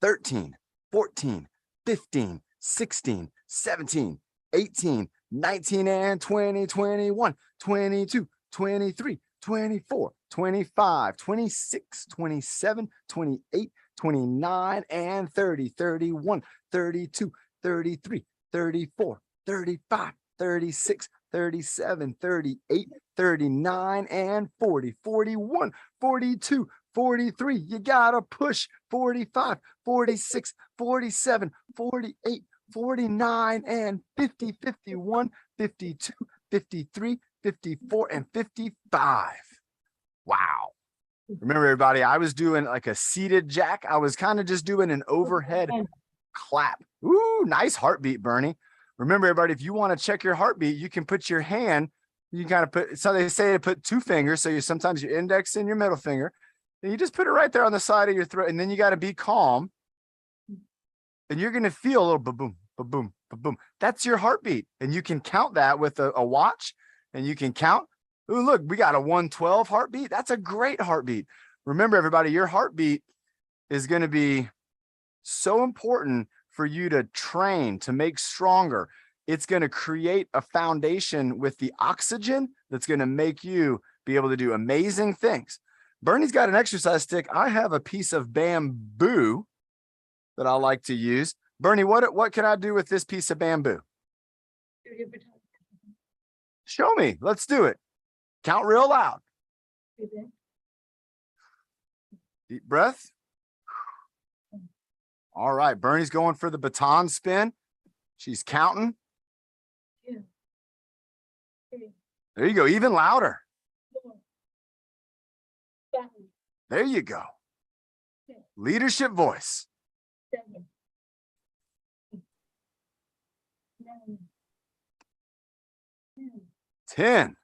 13, 14, 15, 16, 17, 18, 19, and 20, 21, 22, 23, 24, 25, 26, 27, 28, 29, and 30, 31, 32, 33, 34, 35, 36, 37, 38, 39, and 40, 41, 42, 43. You gotta push. 45, 46, 47, 48, 49, and 50, 51, 52, 53, 54, and 55. Wow. Remember, everybody, I was doing like a seated jack. I was kind of just doing an overhead clap. Ooh, nice heartbeat, Bernie. Remember, everybody, if you want to check your heartbeat, you can put your hand, you kind of put, so they say to put 2 fingers. So you sometimes your index and your middle finger, and you just put it right there on the side of your throat. And then you got to be calm. And you're going to feel a little ba-boom, ba-boom, ba-boom. That's your heartbeat. And you can count that with a watch, and you can count. Ooh, look, we got a 112 heartbeat. That's a great heartbeat. Remember, everybody, your heartbeat is going to be so important for you to train, to make stronger. It's going to create a foundation with the oxygen that's going to make you be able to do amazing things. Bernie's got an exercise stick. I have a piece of bamboo that I like to use. Bernie, what can I do with this piece of bamboo? Show me. Let's do it. Count real loud. Deep breath. All right, Bernie's going for the baton spin. She's counting. There you go, even louder. There you go. Leadership voice. 10,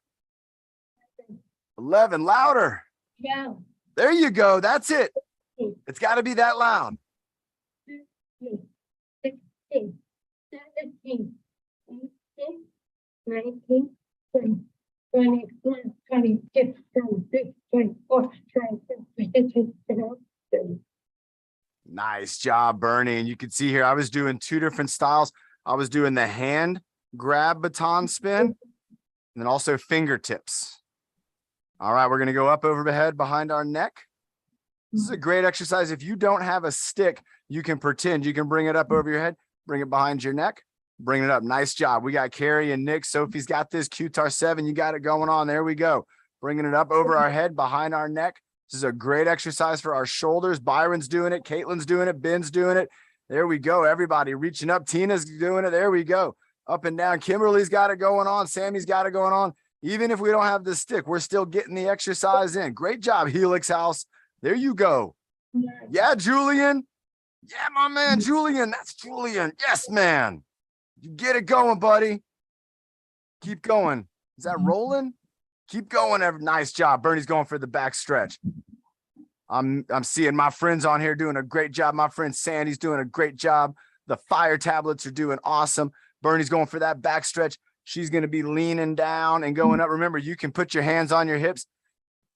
11, louder. There you go. That's it. It's got to be that loud. 16, 17, 18, 19, 20, 21, 22, 23, 24, 25, 26, 27, 30. Nice job, Bernie. And you can see here, I was doing two different styles. I was doing the hand grab baton spin and then also fingertips. All right, we're going to go up overhead behind our neck. This is a great exercise. If you don't have a stick, you can pretend. You can bring it up over your head, bring it behind your neck, bring it up. Nice job. We got Carrie and Nick. Sophie's got this. QTAR 7, you got it going on. There we go. Bringing it up over our head, behind our neck. This is a great exercise for our shoulders. Byron's doing it. Caitlin's doing it. Ben's doing it. There we go. Everybody reaching up. Tina's doing it. There we go. Up and down. Kimberly's got it going on. Sammy's got it going on. Even if we don't have the stick, we're still getting the exercise in. Great job, Helix House. There you go. Yeah, Julian. Yeah, my man, Julian. That's Julian. Yes, man. You get it going, buddy. Keep going. Is that rolling? Keep going. Nice job. Bernie's going for the back stretch. I'm seeing my friends on here doing a great job. My friend Sandy's doing a great job. The fire tablets are doing awesome. Bernie's going for that back stretch. She's going to be leaning down and going up. Remember, you can put your hands on your hips.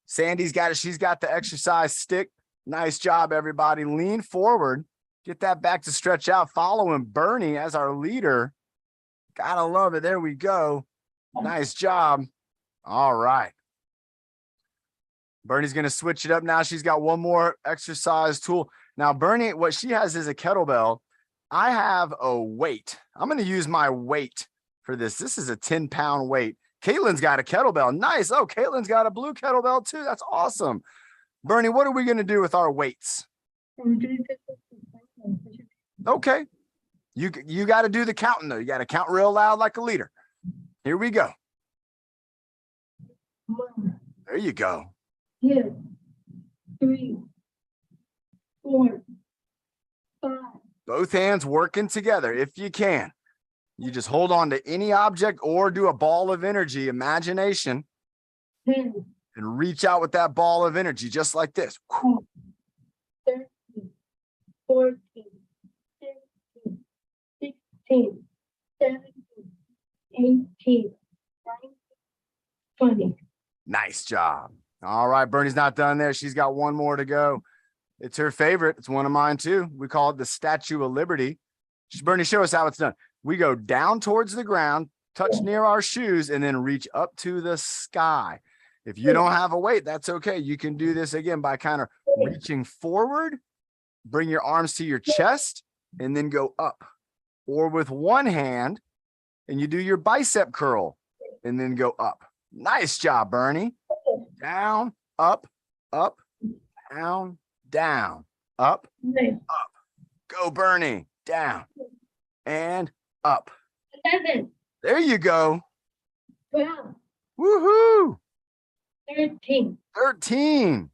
Sandy's got it. She's got the exercise stick. Nice job, everybody. Lean forward. Get that back to stretch out. Following Bernie as our leader. Gotta love it. There we go. Nice job. All right. Bernie's going to switch it up now. She's got one more exercise tool. Now, Bernie, what she has is a kettlebell. I have a weight. I'm going to use my weight for this. This is a 10-pound weight. Caitlin's got a kettlebell. Nice. Oh, Caitlin's got a blue kettlebell too. That's awesome. Bernie, what are we going to do with our weights? Okay. You got to do the counting though. You got to count real loud like a leader. Here we go. There you go. 2, 3, 4, 5. Both hands working together if you can. You just hold on to any object or do a ball of energy, imagination, 10, and reach out with that ball of energy just like this. 13, 14, 15, 16, 17, 18, 19, 20. Nice job. All right, Bernie's not done there. She's got one more to go. It's her favorite. It's one of mine too. We call it the Statue of Liberty. Bernie, show us how it's done. We go down towards the ground, touch near our shoes, and then reach up to the sky. If you don't have a weight, that's okay. You can do this again by kind of reaching forward, bring your arms to your chest, and then go up. Or with one hand, and you do your bicep curl, and then go up. Nice job, Bernie. Down, up, up, down, down, up, up. Go, Bernie. Down and up. 11, There you go. 12, Woohoo. 13, 13,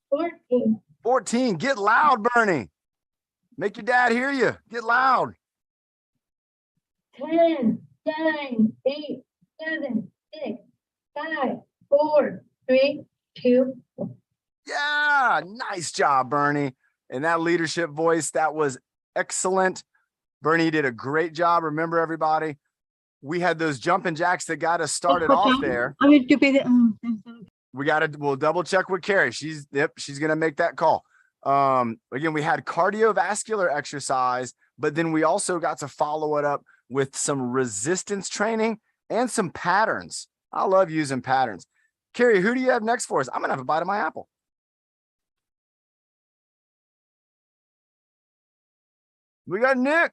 14, 14. Get loud, Bernie. Make your dad hear you. Get loud. 10, 9, 8, 7, 6, 5, 4, 3, 2. Yeah, nice job, Bernie. And that leadership voice, that was excellent. Bernie did a great job. Remember, everybody, we had those jumping jacks that got us started off there. We'll double check with Carrie. She's gonna make that call. Again, we had cardiovascular exercise, but then we also got to follow it up with some resistance training and some patterns. I love using patterns. Carrie, who do you have next for us? I'm gonna have a bite of my apple. We got Nick.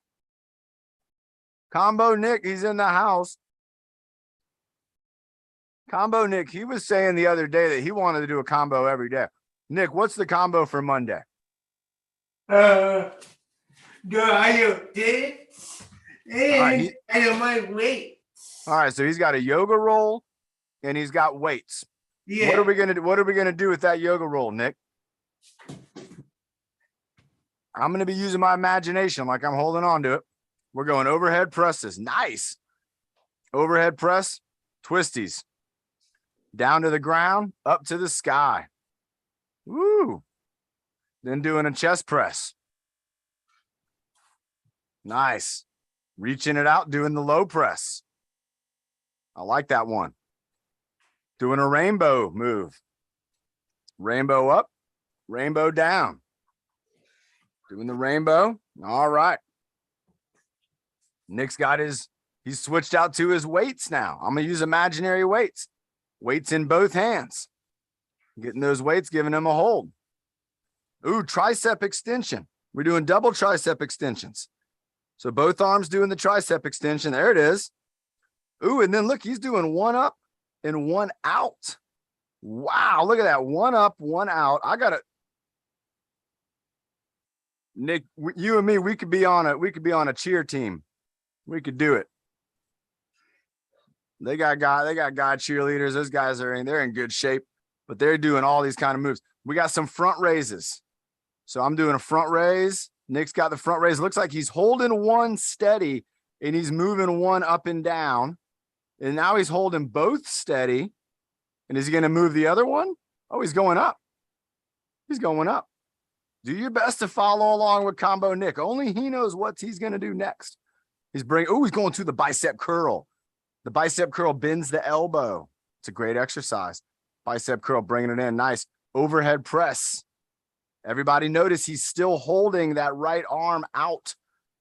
Combo Nick, he's in the house. Combo Nick, he was saying the other day that he wanted to do a combo every day. Nick, what's the combo for Monday? I have this and I have my weight. All right, so he's got a yoga roll and he's got weights. Yeah. What are we gonna do with that yoga roll, Nick? I'm gonna be using my imagination like I'm holding on to it. We're going overhead presses. Nice. Overhead press, twisties. Down to the ground, up to the sky. Woo. Then doing a chest press. Nice. Reaching it out, doing the low press. I like that one. Doing a rainbow move. Rainbow up, rainbow down. Doing the rainbow. All right. Nick's got he's switched out to his weights now. I'm going to use imaginary weights. Weights in both hands. Getting those weights, giving him a hold. Ooh, tricep extension. We're doing double tricep extensions. So both arms doing the tricep extension. There it is. Ooh, and then look, he's doing one up and one out. Wow, look at that. One up, one out. I got it. Nick, you and me, we could be on a cheer team. We could do it. They got guy cheerleaders. Those guys they're in good shape, but they're doing all these kind of moves. We got some front raises. So I'm doing a front raise. Nick's got the front raise. Looks like he's holding one steady and he's moving one up and down. And now he's holding both steady. And is he going to move the other one? Oh, he's going up. He's going up. Do your best to follow along with Combo Nick. Only he knows what he's going to do next. He's going to the bicep curl. The bicep curl bends the elbow. It's a great exercise. Bicep curl, bringing it in. Nice overhead press. Everybody notice he's still holding that right arm out.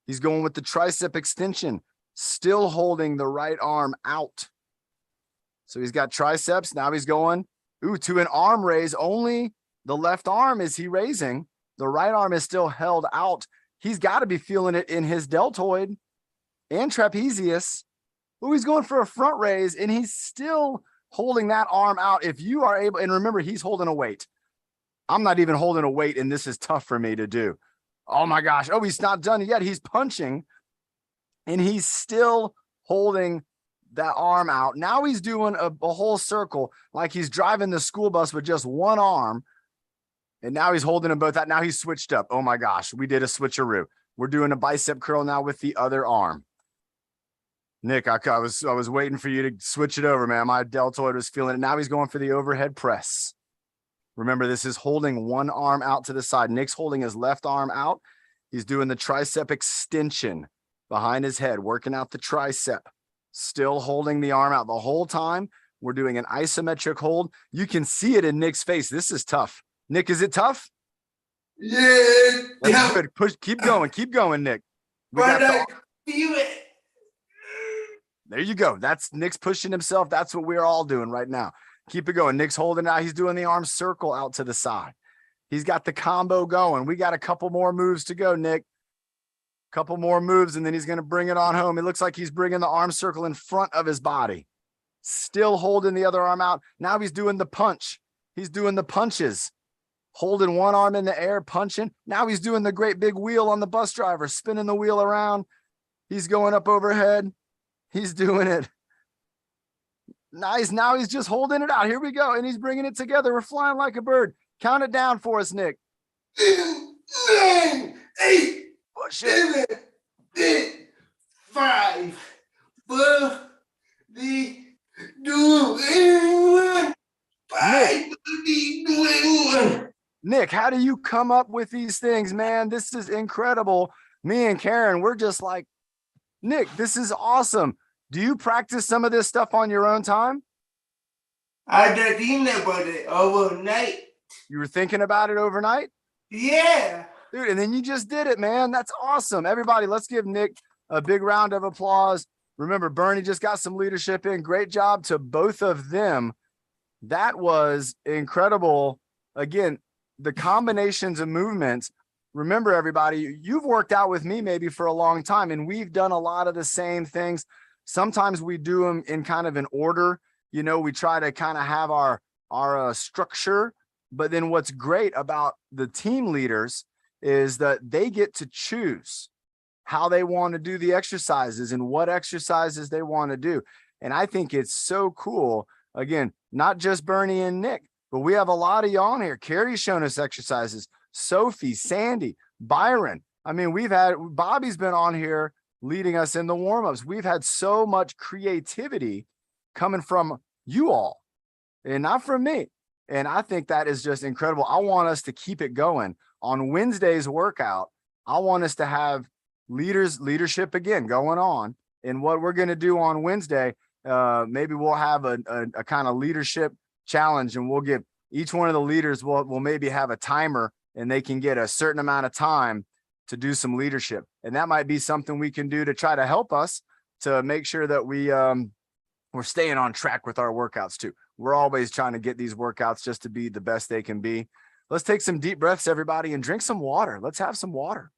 He's going with the tricep extension, still holding the right arm out. So he's got triceps. Now he's going to an arm raise. Only the left arm is he raising. The right arm is still held out. He's got to be feeling it in his deltoid and trapezius. Ooh, he's going for a front raise and he's still holding that arm out. If you are able, and remember, he's holding a weight. I'm not even holding a weight, and this is tough for me to do. Oh my gosh. Oh, he's not done yet. He's punching and he's still holding that arm out. Now he's doing a whole circle like he's driving the school bus with just one arm. And now he's holding them both out. Now he's switched up. Oh my gosh. We did a switcheroo. We're doing a bicep curl now with the other arm. Nick, I was waiting for you to switch it over, man. My deltoid was feeling it. Now he's going for the overhead press. Remember, this is holding one arm out to the side. Nick's holding his left arm out. He's doing the tricep extension behind his head, working out the tricep, still holding the arm out the whole time. We're doing an isometric hold. You can see it in Nick's face. This is tough. Nick, is it tough? Yeah. That's good. Push, keep going, Nick. But I feel it. There you go. That's Nick's pushing himself. That's what we're all doing right now. Keep it going. Nick's holding out. He's doing the arm circle out to the side. He's got the combo going. We got a couple more moves to go, Nick. Couple more moves, and then he's going to bring it on home. It looks like he's bringing the arm circle in front of his body. Still holding the other arm out. Now he's doing the punch. He's doing the punches. Holding one arm in the air, punching. Now he's doing the great big wheel on the bus driver, spinning the wheel around. He's going up overhead. He's doing it. Nice. Now he's just holding it out. Here we go. And he's bringing it together. We're flying like a bird. Count it down for us, Nick. 9, 8, Push it. 7, 6, 5, 4, 3, 2, 1. 5, 1. Nick, how do you come up with these things, man? This is incredible. Me and Karen, we're just like, Nick, this is awesome. Do you practice some of this stuff on your own time? I just thinking about it overnight. You were thinking about it overnight? Yeah. Dude, and then you just did it, man. That's awesome. Everybody, let's give Nick a big round of applause. Remember, Bernie just got some leadership in. Great job to both of them. That was incredible. Again, the combinations of movements. Remember, everybody, you've worked out with me maybe for a long time, and we've done a lot of the same things. Sometimes we do them in kind of an order. You know, we try to kind of have our structure. But then what's great about the team leaders is that they get to choose how they want to do the exercises and what exercises they want to do. And I think it's so cool. Again, not just Bernie and Nick, but we have a lot of y'all on here. Carrie's shown us exercises. Sophie, Sandy, Byron. I mean, Bobby's been on here leading us in the warm-ups. We've had so much creativity coming from you all and not from me. And I think that is just incredible. I want us to keep it going. On Wednesday's workout, I want us to have leadership again going on. And what we're going to do on Wednesday, maybe we'll have a kind of leadership challenge, and we'll give each one of the leaders, we'll maybe have a timer, and they can get a certain amount of time to do some leadership. And that might be something we can do to try to help us to make sure that we're staying on track with our workouts too. We're always trying to get these workouts just to be the best they can be. Let's take some deep breaths, everybody, and drink some water. Let's have some water.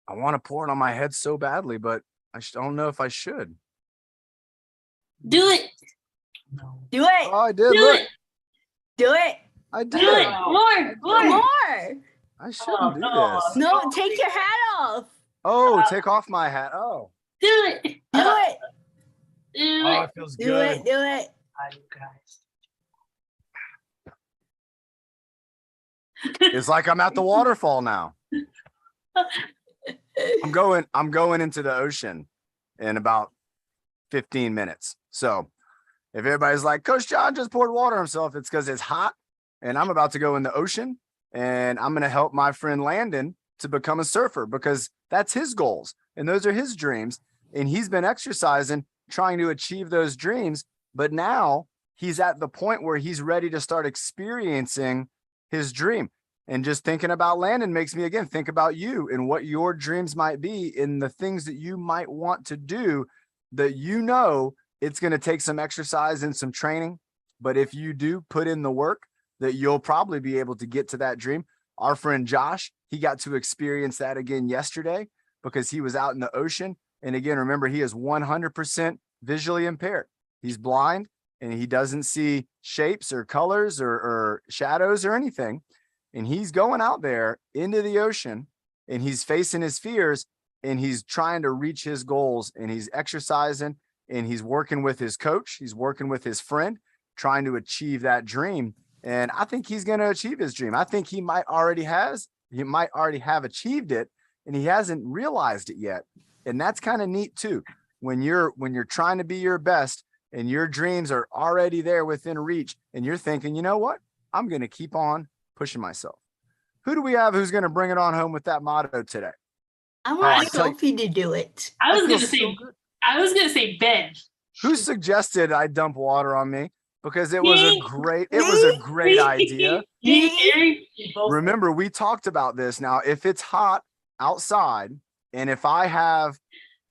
I want to pour it on my head so badly, but I don't know if I should. Do it. Do it. Oh, I did. Do Look, it. Do it. I did. Do it. More. More. I shouldn't do no. this. No, take your hat off. Oh, take off my hat. Oh, Do it. Do it. Do oh, it. it feels Do good. it. Do it. Hi, you guys. It's like I'm at the waterfall now. I'm going into the ocean in about 15 minutes. So if everybody's like, Coach John just poured water on himself, it's because it's hot and I'm about to go in the ocean and I'm going to help my friend Landon to become a surfer because that's his goals and those are his dreams. And he's been exercising, trying to achieve those dreams. But now he's at the point where he's ready to start experiencing his dream. And just thinking about Landon makes me again think about you and what your dreams might be and the things that you might want to do that you know it's going to take some exercise and some training. But if you do put in the work, that you'll probably be able to get to that dream. Our friend Josh, he got to experience that again yesterday because he was out in the ocean. And again, remember, he is 100% visually impaired. He's blind and he doesn't see shapes or colors or shadows or anything. And he's going out there into the ocean and he's facing his fears and he's trying to reach his goals and he's exercising and he's working with his coach. He's working with his friend, trying to achieve that dream. And I think he's going to achieve his dream. I think he might already have achieved it and he hasn't realized it yet. And that's kind of neat too. When you're trying to be your best and your dreams are already there within reach and you're thinking, you know what, I'm going to keep on pushing myself. Who do we have who's going to bring it on home with that motto today? I I want tell you- Sophie to do it. I was feel gonna so say. good. I was gonna say Ben. Who suggested I dump water on me? Because it was a Me. great idea. Me. Remember, we talked about this. Now, if it's hot outside and if I have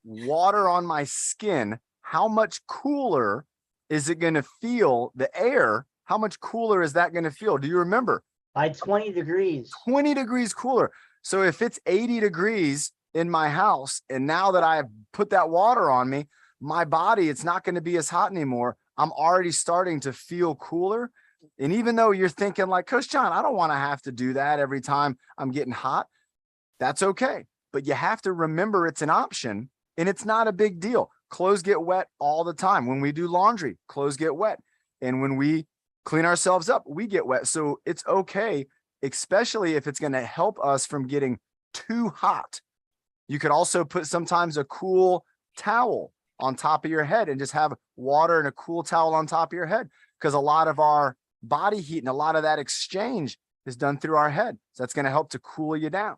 water on my skin, how much cooler is it going to feel? The air, how much cooler is that going to feel? Do you remember? By 20 degrees. 20 degrees cooler. So if it's 80 degrees in my house, and now that I have put that water on me, my body, it's not going to be as hot anymore. I'm already starting to feel cooler. And even though you're thinking like, Coach John, I don't want to have to do that every time I'm getting hot. That's okay. But you have to remember it's an option and it's not a big deal. Clothes get wet all the time. When we do laundry, clothes get wet. And when we clean ourselves up, we get wet. So it's okay, especially if it's going to help us from getting too hot. You could also put sometimes a cool towel on top of your head and just have water and a cool towel on top of your head, because a lot of our body heat and a lot of that exchange is done through our head. So that's going to help to cool you down.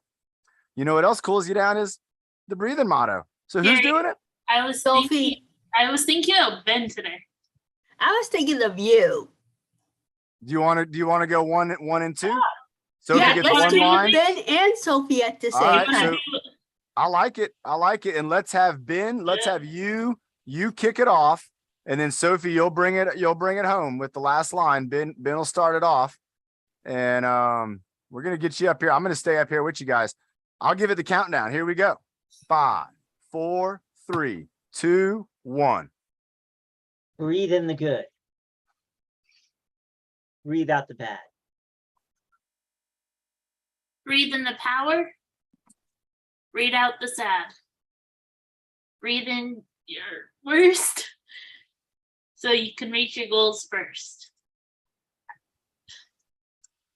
You know what else cools you down is the breathing motto. So who's doing it? I was Sophie. thinking of Ben today. I was thinking of you. Do you want to go one and two? So Yeah, if you get let's one do line. Ben and Sophie at the All same right, time. so I like it. And let's have Ben, let's have you kick it off. And then Sophie, you'll bring it home with the last line. Ben will start it off. And we're going to get you up here. I'm going to stay up here with you guys. I'll give it the countdown. Here we go. 5, 4, 3, 2, 1. Breathe in the good. Breathe out the bad. Breathe in the power. Breathe out the sad. Breathe in your worst so you can reach your goals first.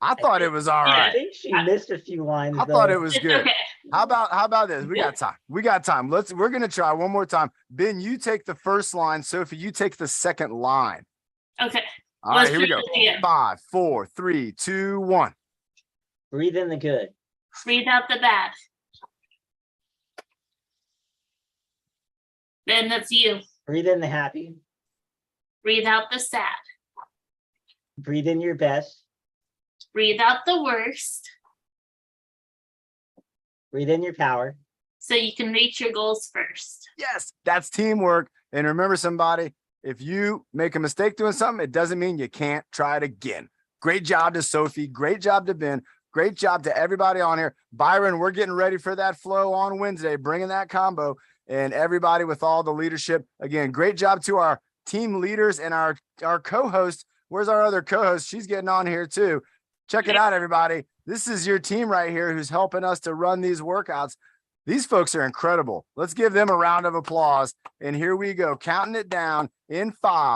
I thought it was all Yeah. I right. think she missed a few lines. I thought though. it was It's good. okay. How about this? We got time. We're going to try one more time. Ben, you take the first line. Sophie, you take the second line. Okay. All right, Let's here we try go. this again. 5, 4, 3, 2, 1. Breathe in the good. Breathe out the bad. Ben, that's you. Breathe in the happy. Breathe out the sad. Breathe in your best. Breathe out the worst Breathe in your power. so you can reach your goals first. Yes, that's teamwork. And remember, somebody, if you make a mistake doing something, it doesn't mean you can't try it again. Great job to Sophie. Great job to Ben. Great job to everybody on here. Byron, we're getting ready for that flow on Wednesday, bringing that combo, and everybody with all the leadership. Again, great job to our team leaders and our co-host. Where's our other co-host? She's getting on here too. Check it out, everybody. This is your team right here who's helping us to run these workouts. These folks are incredible. Let's give them a round of applause. And here we go, counting it down in 5.